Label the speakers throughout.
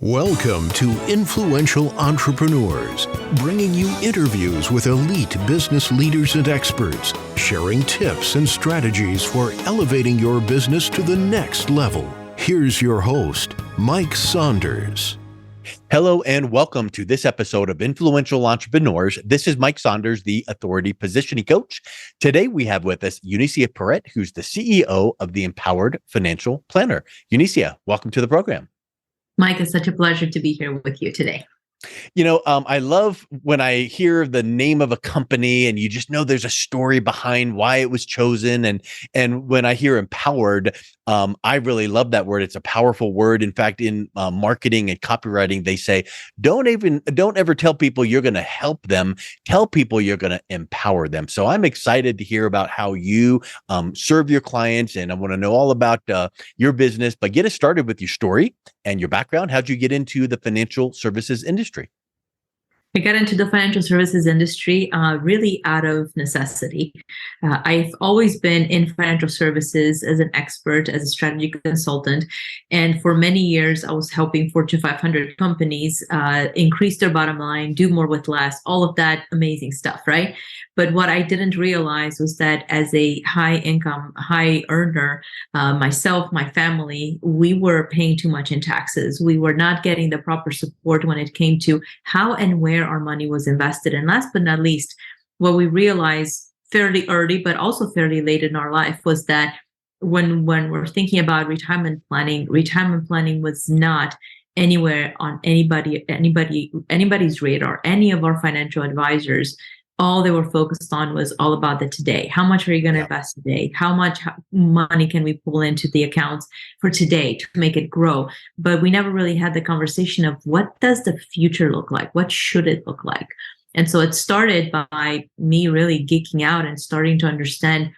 Speaker 1: Welcome to Influential Entrepreneurs, bringing you interviews with elite business leaders and experts, sharing tips and strategies for elevating your business to the next level. Here's your host, Mike Saunders.
Speaker 2: Hello and welcome to this episode of Influential Entrepreneurs. This is Mike Saunders, the Authority Positioning Coach. Today we have with us Eunicia Peret, who's the CEO of the Empowered Financial Planner. Eunicia, welcome to the program.
Speaker 3: Mike, it's such a pleasure to be here with you today.
Speaker 2: I love when I hear the name of a company and you just know there's a story behind why it was chosen. And when I hear empowered, I really love that word. It's a powerful word. In fact, in marketing and copywriting, they say, don't ever tell people you're going to help them. Tell people you're going to empower them. So I'm excited to hear about how you serve your clients. And I want to know all about your business, but get us started with your story and your background. How'd you get into the financial services industry?
Speaker 3: I got into the financial services industry really out of necessity. I've always been in financial services as an expert, as a strategy consultant. And for many years, I was helping Fortune 500 companies increase their bottom line, do more with less, all of that amazing stuff, right? But what I didn't realize was that as a high income, high earner, myself, my family, we were paying too much in taxes. We were not getting the proper support when it came to how and where our money was invested. And last but not least, what we realized fairly early, but also fairly late in our life, was that when we're thinking about retirement planning was not anywhere on anybody's radar. Any of our financial advisors, all they were focused on was all about the today. How much are you going to invest today? How much money can we pull into the accounts for today to make it grow? But we never really had the conversation of what does the future look like? What should it look like? And so it started by me really geeking out and starting to understand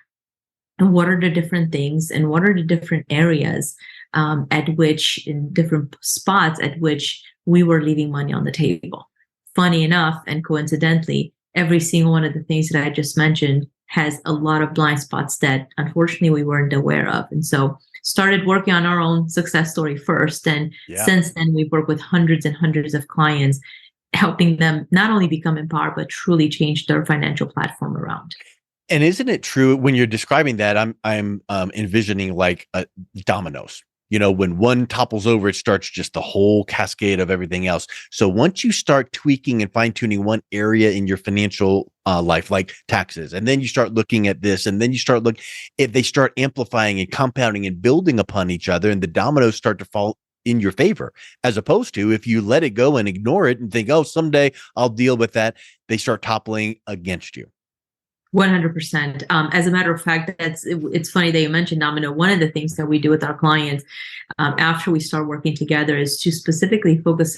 Speaker 3: what are the different things and what are the different areas in different spots at which we were leaving money on the table. Funny enough, and coincidentally, every single one of the things that I just mentioned has a lot of blind spots that unfortunately we weren't aware of. And so started working on our own success story first. And since then, we've worked with hundreds and hundreds of clients, helping them not only become empowered, but truly change their financial platform around.
Speaker 2: And isn't it true when you're describing that, I'm envisioning like dominoes. When one topples over, it starts just the whole cascade of everything else. So once you start tweaking and fine tuning one area in your financial life, like taxes, and then you start looking at this, and then you start if they start amplifying and compounding and building upon each other, and the dominoes start to fall in your favor, as opposed to if you let it go and ignore it and think, oh, someday I'll deal with that, they start toppling against you.
Speaker 3: 100%. As a matter of fact, it's funny that you mentioned domino. One of the things that we do with our clients after we start working together is to specifically focus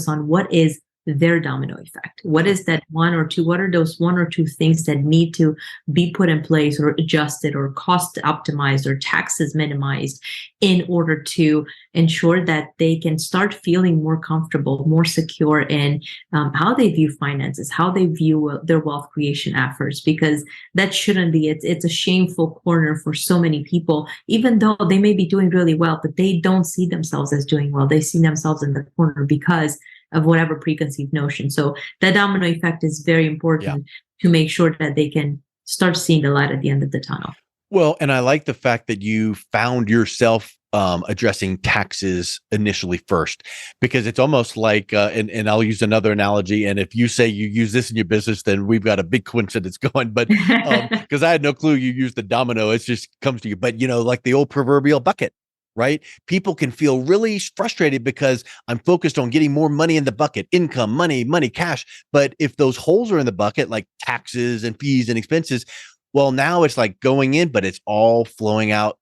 Speaker 3: on what is their domino effect. What is that one or two? What are those one or two things that need to be put in place or adjusted or cost optimized or taxes minimized in order to ensure that they can start feeling more comfortable, more secure in how they view finances, how they view their wealth creation efforts, because that shouldn't be, it's a shameful corner for so many people, even though they may be doing really well, but they don't see themselves as doing well. They see themselves in the corner because of whatever preconceived notion. So that domino effect is very important to make sure that they can start seeing the light at the end of the tunnel.
Speaker 2: Well, and I like the fact that you found yourself addressing taxes initially first, because it's almost like, and I'll use another analogy. And if you say you use this in your business, then we've got a big coincidence going. But because I had no clue you used the domino, it just comes to you. But like the old proverbial bucket. Right? People can feel really frustrated because I'm focused on getting more money in the bucket, income, money, cash. But if those holes are in the bucket, like taxes and fees and expenses, well, now it's like going in, but it's all flowing out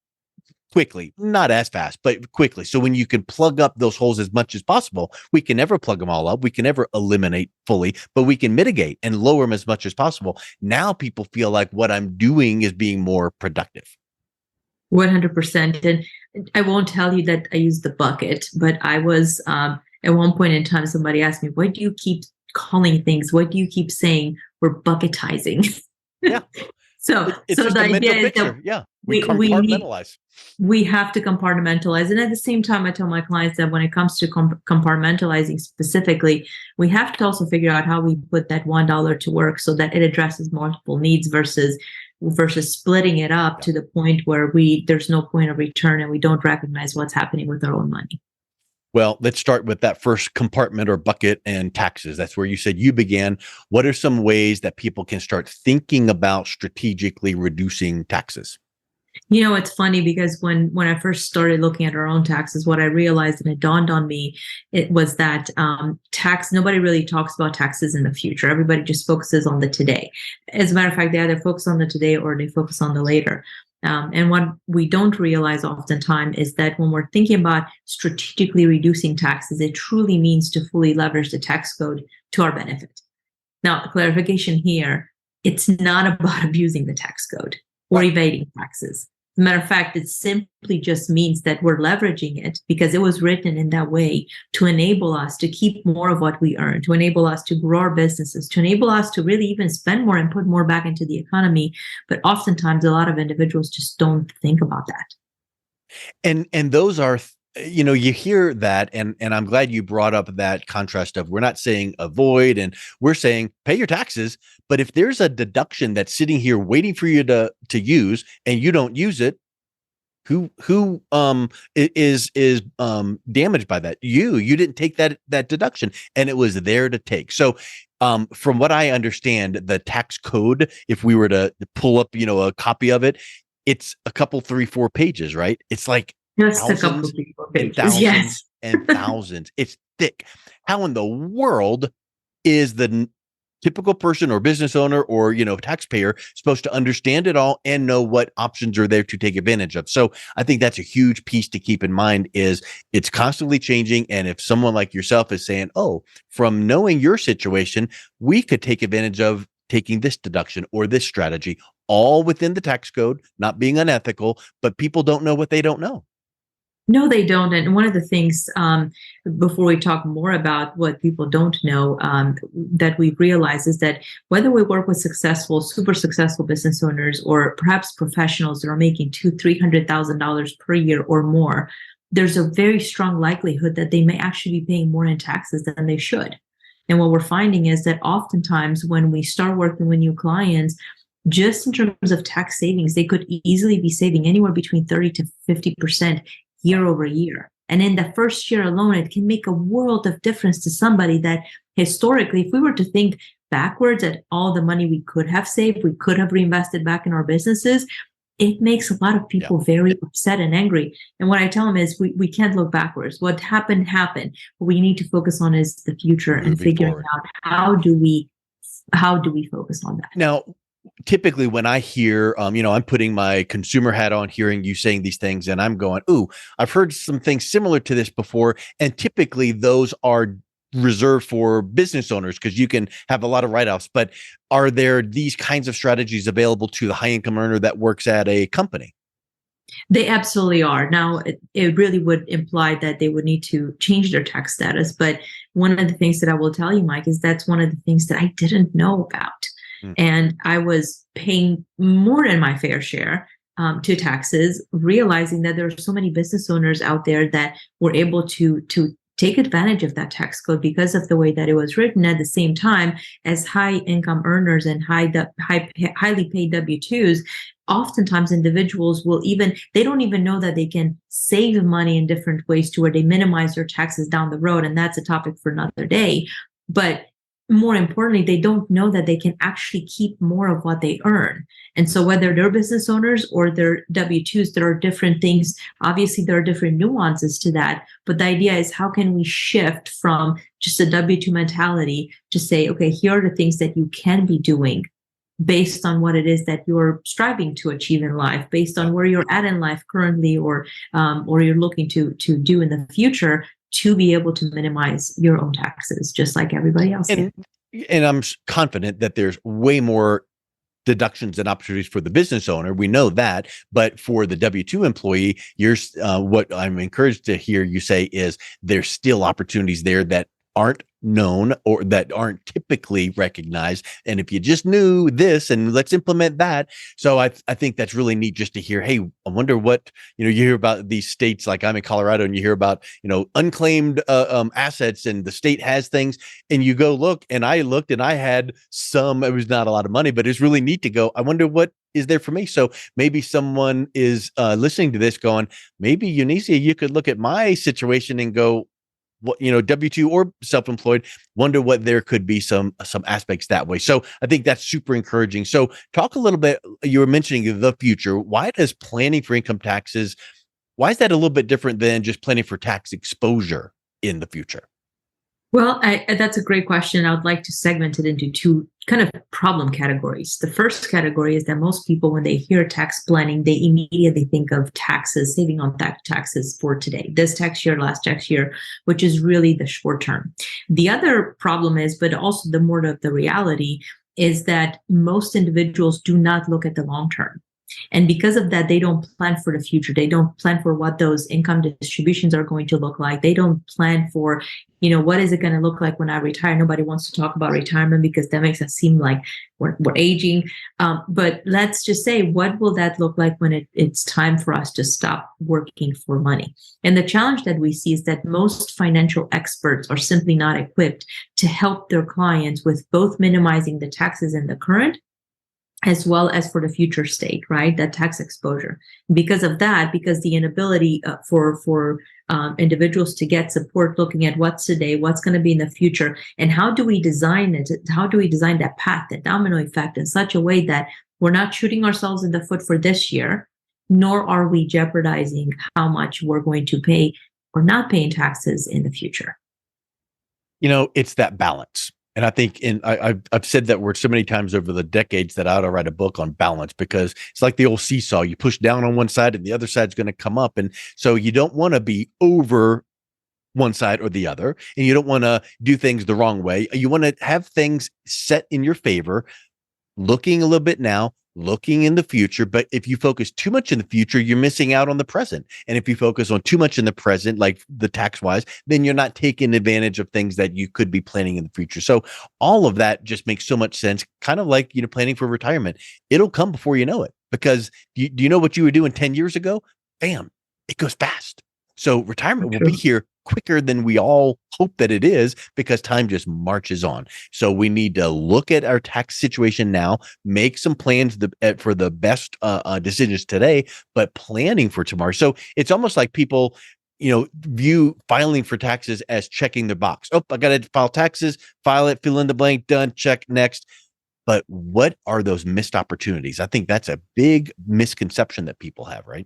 Speaker 2: quickly, not as fast, but quickly. So when you can plug up those holes as much as possible, we can never plug them all up. We can never eliminate fully, but we can mitigate and lower them as much as possible. Now people feel like what I'm doing is being more productive.
Speaker 3: 100%. And I won't tell you that I use the bucket, but I was, at one point in time, somebody asked me, why do you keep calling things? What do you keep saying we're bucketizing?
Speaker 2: Yeah. It's
Speaker 3: So
Speaker 2: just
Speaker 3: the
Speaker 2: a mental
Speaker 3: idea is
Speaker 2: picture.
Speaker 3: that
Speaker 2: Yeah. We
Speaker 3: we need
Speaker 2: compartmentalize.
Speaker 3: we have to compartmentalize. And at the same time, I tell my clients that when it comes to compartmentalizing specifically, we have to also figure out how we put that $1 to work so that it addresses multiple needs versus splitting it up to the point where there's no point of return and we don't recognize what's happening with our own money.
Speaker 2: Well, let's start with that first compartment or bucket and taxes. That's where you said you began. What are some ways that people can start thinking about strategically reducing taxes?
Speaker 3: It's funny because when I first started looking at our own taxes, what I realized, and it dawned on me, it was that nobody really talks about taxes in the future. Everybody just focuses on the today. As a matter of fact, they either focus on the today or they focus on the later. And what we don't realize oftentimes is that when we're thinking about strategically reducing taxes, it truly means to fully leverage the tax code to our benefit. Now, clarification here, it's not about abusing the tax code or evading taxes. As a matter of fact, it simply just means that we're leveraging it because it was written in that way to enable us to keep more of what we earn, to enable us to grow our businesses, to enable us to really even spend more and put more back into the economy. But oftentimes, a lot of individuals just don't think about that.
Speaker 2: And those are, you hear that, and I'm glad you brought up that contrast of, we're not saying avoid, and we're saying pay your taxes. But if there's a deduction that's sitting here waiting for you to use and you don't use it, who is damaged by that? You didn't take that deduction, and it was there to take. So from what I understand, the tax code, if we were to pull up a copy of it, it's a couple 3-4 pages, right? It's like
Speaker 3: just a couple of
Speaker 2: and thousands
Speaker 3: yes.
Speaker 2: and thousands. It's thick. How in the world is the typical person or business owner or taxpayer supposed to understand it all and know what options are there to take advantage of? So I think that's a huge piece to keep in mind, is it's constantly changing. And if someone like yourself is saying, oh, from knowing your situation, we could take advantage of taking this deduction or this strategy, all within the tax code, not being unethical, but people don't know what they don't know.
Speaker 3: No, they don't. And one of the things, before we talk more about what people don't know, that we've realized is that whether we work with super successful business owners or perhaps professionals that are making $200,000-$300,000 per year or more, there's a very strong likelihood that they may actually be paying more in taxes than they should. And what we're finding is that oftentimes when we start working with new clients, just in terms of tax savings, they could easily be saving anywhere between 30 to 50% year over year. And in the first year alone, it can make a world of difference to somebody that historically, if we were to think backwards at all the money we could have saved, we could have reinvested back in our businesses, it makes a lot of people very upset and angry. And what I tell them is we can't look backwards. What happened. What we need to focus on is the future and figuring out how do we focus on that.
Speaker 2: Now, typically when I hear, I'm putting my consumer hat on, hearing you saying these things, and I'm going, ooh, I've heard some things similar to this before. And typically those are reserved for business owners because you can have a lot of write-offs. But are there these kinds of strategies available to the high income earner that works at a company?
Speaker 3: They absolutely are. Now, it really would imply that they would need to change their tax status. But one of the things that I will tell you, Mike, is that's one of the things that I didn't know about. And I was paying more than my fair share to taxes, realizing that there are so many business owners out there that were able to take advantage of that tax code because of the way that it was written. At the same time, as high income earners and highly paid W-2s, oftentimes individuals they don't even know that they can save money in different ways to where they minimize their taxes down the road. And that's a topic for another day. But more importantly, they don't know that they can actually keep more of what they earn. And so whether they're business owners or they're W-2s, there are different things. Obviously, there are different nuances to that. But the idea is, how can we shift from just a W-2 mentality to say, okay, here are the things that you can be doing based on what it is that you're striving to achieve in life, based on where you're at in life currently, or you're looking to do in the future, to be able to minimize your own taxes, just like everybody else can.
Speaker 2: And I'm confident that there's way more deductions and opportunities for the business owner. We know that, but for the W-2 employee, what I'm encouraged to hear you say is there's still opportunities there that aren't known or that aren't typically recognized. And if you just knew this and let's implement that. So I think that's really neat just to hear, hey, I wonder what, you hear about these states, like I'm in Colorado, and you hear about, unclaimed assets, and the state has things, and you go look, and I looked and I had some, it was not a lot of money, but it's really neat to go, I wonder what is there for me. So maybe someone is listening to this going, maybe Eunicia, you could look at my situation and go, what, W-2 or self-employed, wonder what there could be some aspects that way. So I think that's super encouraging. So talk a little bit, you were mentioning the future. Why does planning for income taxes, why is that a little bit different than just planning for tax exposure in the future?
Speaker 3: Well, that's a great question. I would like to segment it into two kind of problem categories. The first category is that most people, when they hear tax planning, they immediately think of taxes, saving on taxes for today, this tax year, last tax year, which is really the short term. The other problem is, but also the more of the reality, is that most individuals do not look at the long term. And because of that, they don't plan for the future. They don't plan for what those income distributions are going to look like. They don't plan for, what is it going to look like when I retire? Nobody wants to talk about retirement because that makes us seem like we're aging. But let's just say, what will that look like when it's time for us to stop working for money? And the challenge that we see is that most financial experts are simply not equipped to help their clients with both minimizing the taxes in the current as well as for the future state, right? That tax exposure. Because of that, because the inability for individuals to get support looking at what's today, what's going to be in the future, and how do we design it? How do we design that path, that domino effect, in such a way that we're not shooting ourselves in the foot for this year, nor are we jeopardizing how much we're going to pay or not pay in taxes in the future?
Speaker 2: It's that balance. And I think I've said that word so many times over the decades that I ought to write a book on balance, because it's like the old seesaw. You push down on one side and the other side's going to come up. And so you don't want to be over one side or the other, and you don't want to do things the wrong way. You want to have things set in your favor, looking a little bit now, looking in the future. But if you focus too much in the future, you're missing out on the present. And if you focus on too much in the present, like the tax wise, then you're not taking advantage of things that you could be planning in the future. So all of that just makes so much sense. Kind of like, planning for retirement. It'll come before you know it, because do you know what you were doing 10 years ago? Bam, it goes fast. So retirement will be here quicker than we all hope that it is, because time just marches on. So we need to look at our tax situation now, make some plans for the best decisions today, but planning for tomorrow. So it's almost like people, view filing for taxes as checking the box. Oh, I got to file taxes, file it, fill in the blank, done, check, next. But what are those missed opportunities? I think that's a big misconception that people have, right?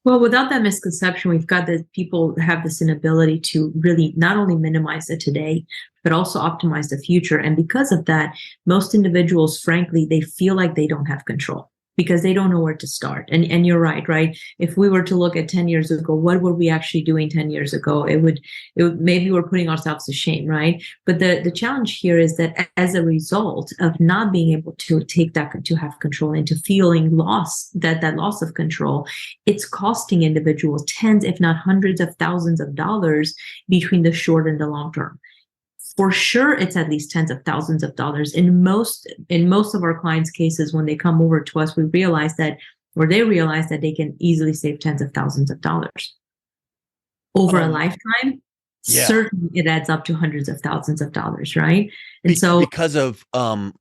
Speaker 3: Well, without that misconception, we've got that people have this inability to really not only minimize the today, but also optimize the future. And because of that, most individuals, frankly, they feel like they don't have control because they don't know where to start. And you're right? If we were to look at 10 years ago, what were we actually doing 10 years ago? It would maybe we're putting ourselves to shame, right? But the challenge here is that as a result of not being able to take that, to have control, and to feeling loss, that loss of control, it's costing individuals tens, if not hundreds of thousands of dollars between the short and the long term. For sure, it's at least tens of thousands of dollars. In most of our clients' cases, when they come over to us, they realize that they can easily save tens of thousands of dollars over a lifetime. Yeah. Certainly, it adds up to hundreds of thousands of dollars, right? And so,
Speaker 2: because of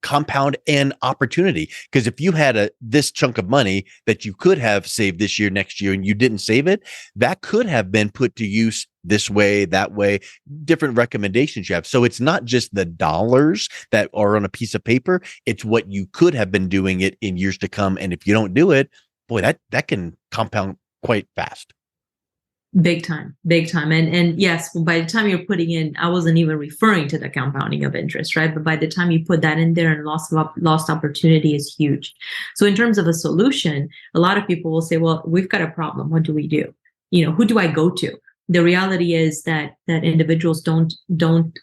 Speaker 2: compound and opportunity. Because if you had this chunk of money that you could have saved this year, next year, and you didn't save it, that could have been put to use this way, that way, different recommendations you have. So it's not just the dollars that are on a piece of paper; it's what you could have been doing it in years to come. And if you don't do it, boy, that can compound quite fast.
Speaker 3: Big time. And yes, by the time you're putting in, I wasn't even referring to the compounding of interest, right? But by the time you put that in there, and lost opportunity is huge. So in terms of a solution, a lot of people will say, well, we've got a problem. What do we do? Who do I go to? The reality is that individuals don't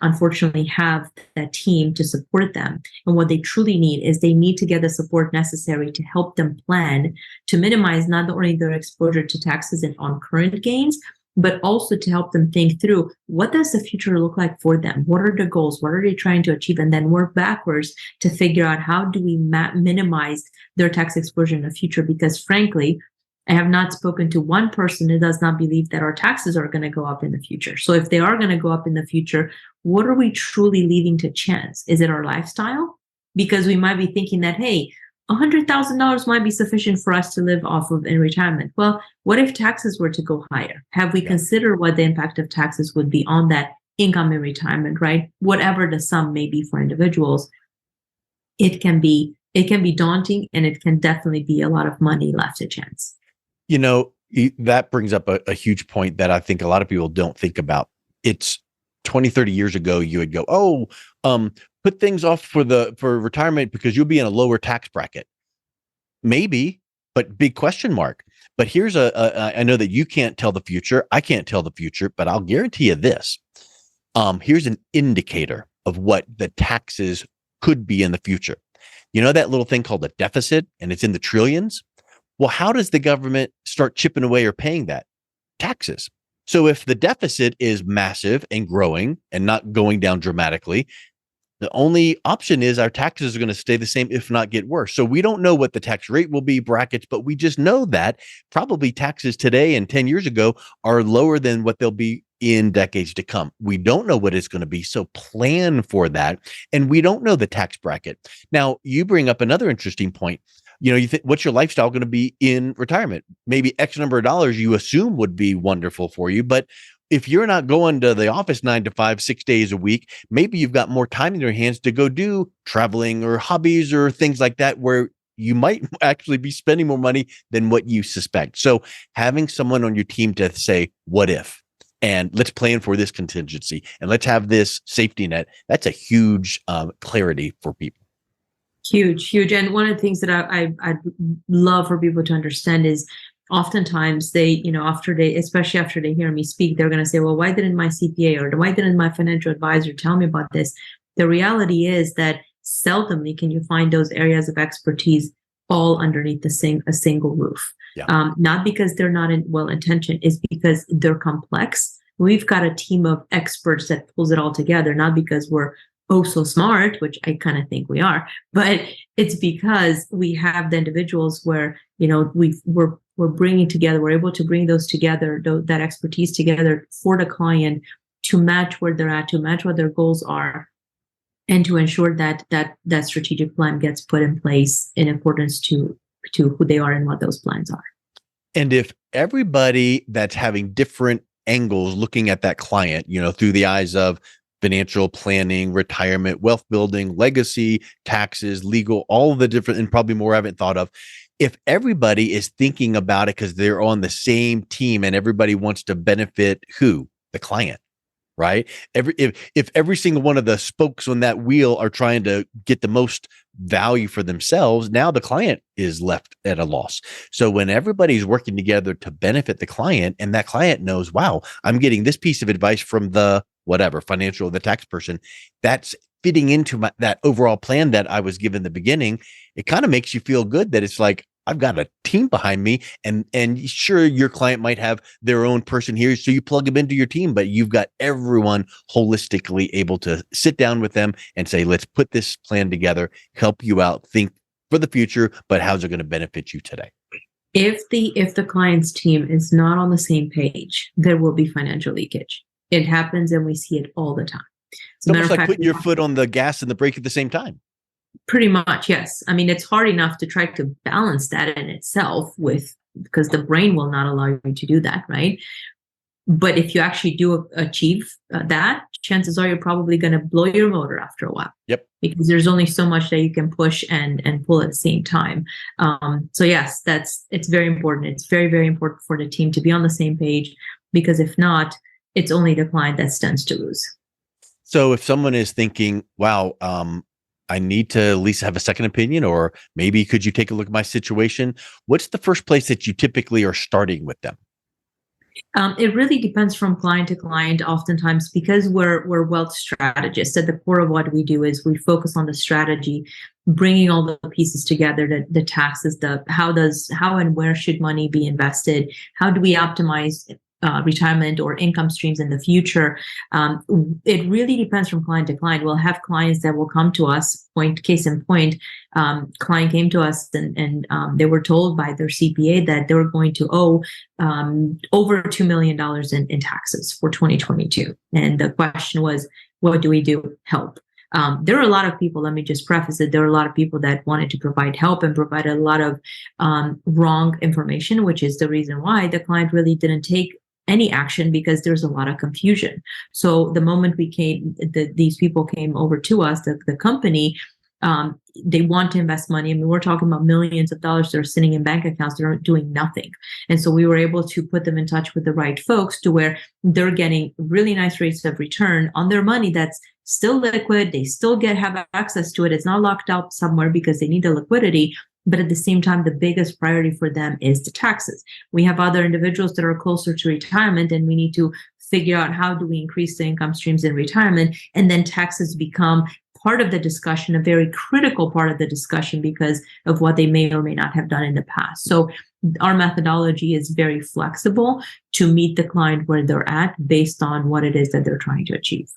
Speaker 3: unfortunately have that team to support them. And what they truly need is they need to get the support necessary to help them plan to minimize not only their exposure to taxes and on current gains, but also to help them think through, what does the future look like for them? What are the goals? What are they trying to achieve? And then work backwards to figure out, how do we minimize their tax exposure in the future? Because frankly, I have not spoken to one person who does not believe that our taxes are going to go up in the future. So if they are going to go up in the future, what are we truly leaving to chance? Is it our lifestyle? Because we might be thinking that, hey, $100,000 might be sufficient for us to live off of in retirement. Well, what if taxes were to go higher? Have we considered what the impact of taxes would be on that income in retirement, right? Whatever the sum may be for individuals, it can be daunting, and it can definitely be a lot of money left to chance.
Speaker 2: That brings up a huge point that I think a lot of people don't think about. It's 20, 30 years ago, you would go, put things off for retirement because you'll be in a lower tax bracket. Maybe, but big question mark. But here's I know that you can't tell the future. I can't tell the future, but I'll guarantee you this. Here's an indicator of what the taxes could be in the future. You know that little thing called a deficit, and it's in the trillions? Well, how does the government start chipping away or paying that? Taxes. So if the deficit is massive and growing and not going down dramatically, the only option is our taxes are going to stay the same, if not get worse. So we don't know what the tax rate will be, brackets, but we just know that probably taxes today and 10 years ago are lower than what they'll be in decades to come. We don't know what it's going to be, so plan for that. And we don't know the tax bracket. Now, you bring up another interesting point. You think, what's your lifestyle going to be in retirement? Maybe X number of dollars you assume would be wonderful for you. But if you're not going to the office 9 to 5, 6 days a week, maybe you've got more time in your hands to go do traveling or hobbies or things like that, where you might actually be spending more money than what you suspect. So having someone on your team to say, what if? And let's plan for this contingency, and let's have this safety net. That's a huge clarity for people.
Speaker 3: Huge. And one of the things that I'd love for people to understand is, oftentimes they, especially after they hear me speak, they're going to say, well, why didn't my CPA or why didn't my financial advisor tell me about this? The reality is that seldomly can you find those areas of expertise all underneath a single roof. Yeah. Not because they're not well-intentioned, it's because they're complex. We've got a team of experts that pulls it all together, not because we're so smart, which I kind of think we are, but it's because we have the individuals where, we're bringing together, we're able to bring those together, that expertise together for the client to match where they're at, to match what their goals are, and to ensure that strategic plan gets put in place in accordance to who they are and what those plans are.
Speaker 2: And if everybody that's having different angles looking at that client, through the eyes of financial planning, retirement, wealth building, legacy, taxes, legal, all the different, and probably more I haven't thought of. If everybody is thinking about it because they're on the same team and everybody wants to benefit who? The client, right? If every single one of the spokes on that wheel are trying to get the most value for themselves, now the client is left at a loss. So when everybody's working together to benefit the client, and that client knows, wow, I'm getting this piece of advice from the the tax person, that's fitting into that overall plan that I was given in the beginning, it kind of makes you feel good that it's like, I've got a team behind me, and sure, your client might have their own person here, so you plug them into your team, but you've got everyone holistically able to sit down with them and say, let's put this plan together, help you out, think for the future, but how's it going to benefit you today?
Speaker 3: If the client's team is not on the same page, there will be financial leakage. It happens, and we see it all the time.
Speaker 2: It's almost like putting your foot on the gas and the brake at the same time.
Speaker 3: Pretty much, yes. I mean, it's hard enough to try to balance that in itself because the brain will not allow you to do that, right? But if you actually do achieve that, chances are you're probably going to blow your motor after a while.
Speaker 2: Yep.
Speaker 3: Because there's only so much that you can push and pull at the same time. So yes, it's very important. It's very, very important for the team to be on the same page, because if not, it's only the client that stands to lose.
Speaker 2: So if someone is thinking, wow, I need to at least have a second opinion, or maybe could you take a look at my situation? What's the first place that you typically are starting with them?
Speaker 3: It really depends from client to client. Oftentimes, because we're wealth strategists, at the core of what we do is we focus on the strategy, bringing all the pieces together, the taxes, how and where should money be invested? How do we optimize retirement or income streams in the future. It really depends from client to client. We'll have clients that will come to us, case in point, client came to us and they were told by their CPA that they were going to owe over $2 million in taxes for 2022. And the question was, what do we do? Help. There are a lot of people, let me just preface it, there are a lot of people that wanted to provide help and provide a lot of wrong information, which is the reason why the client really didn't take any action, because there's a lot of confusion. So the moment these people came over to us, the company, they want to invest money. I mean, we're talking about millions of dollars that are sitting in bank accounts that are doing nothing. And so we were able to put them in touch with the right folks to where they're getting really nice rates of return on their money that's still liquid. They still have access to it. It's not locked up somewhere because they need the liquidity. But at the same time, the biggest priority for them is the taxes. We have other individuals that are closer to retirement, and we need to figure out how do we increase the income streams in retirement. And then taxes become part of the discussion, a very critical part of the discussion because of what they may or may not have done in the past. So our methodology is very flexible to meet the client where they're at based on what it is that they're trying to achieve.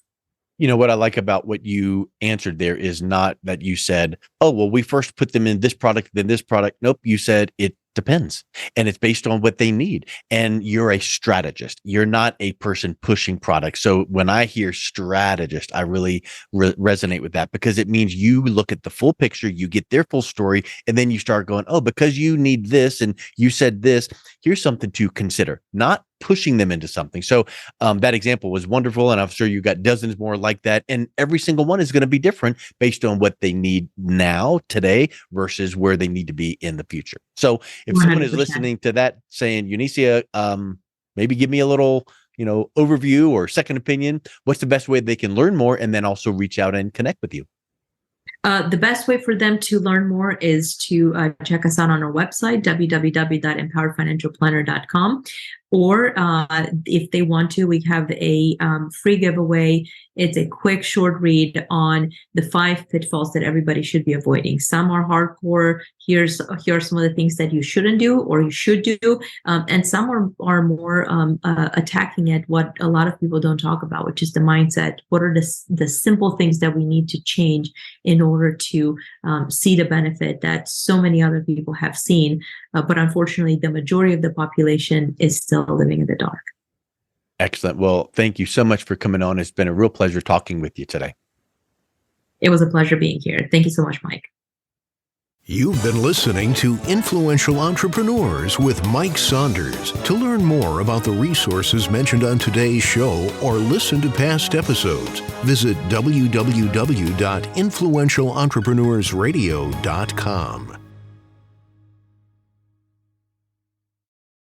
Speaker 2: You know, what I like about what you answered there is not that you said, oh, well, we first put them in this product, then this product. Nope. You said it depends. And it's based on what they need. And you're a strategist. You're not a person pushing products. So when I hear strategist, I really resonate with that, because it means you look at the full picture, you get their full story, and then you start going, oh, because you need this and you said this, here's something to consider, not pushing them into something. So that example was wonderful. And I'm sure you got dozens more like that. And every single one is going to be different based on what they need now, today, versus where they need to be in the future. So if 100%. Someone is listening to that saying, Eunicia, maybe give me a little, overview or second opinion, what's the best way they can learn more and then also reach out and connect with you?
Speaker 3: The best way for them to learn more is to check us out on our website, www.empoweredfinancialplanner.com. Or if they want to, we have a free giveaway. It's a quick, short read on the 5 pitfalls that everybody should be avoiding. Some are hardcore. Here are some of the things that you shouldn't do or you should do. And some are more attacking at what a lot of people don't talk about, which is the mindset. What are the simple things that we need to change in order to see the benefit that so many other people have seen? But unfortunately, the majority of the population is still living in the dark.
Speaker 2: Excellent. Well, thank you so much for coming on. It's been a real pleasure talking with you today.
Speaker 3: It was a pleasure being here. Thank you so much, Mike.
Speaker 1: You've been listening to Influential Entrepreneurs with Mike Saunders. To learn more about the resources mentioned on today's show or listen to past episodes, visit www.influentialentrepreneurssradio.com.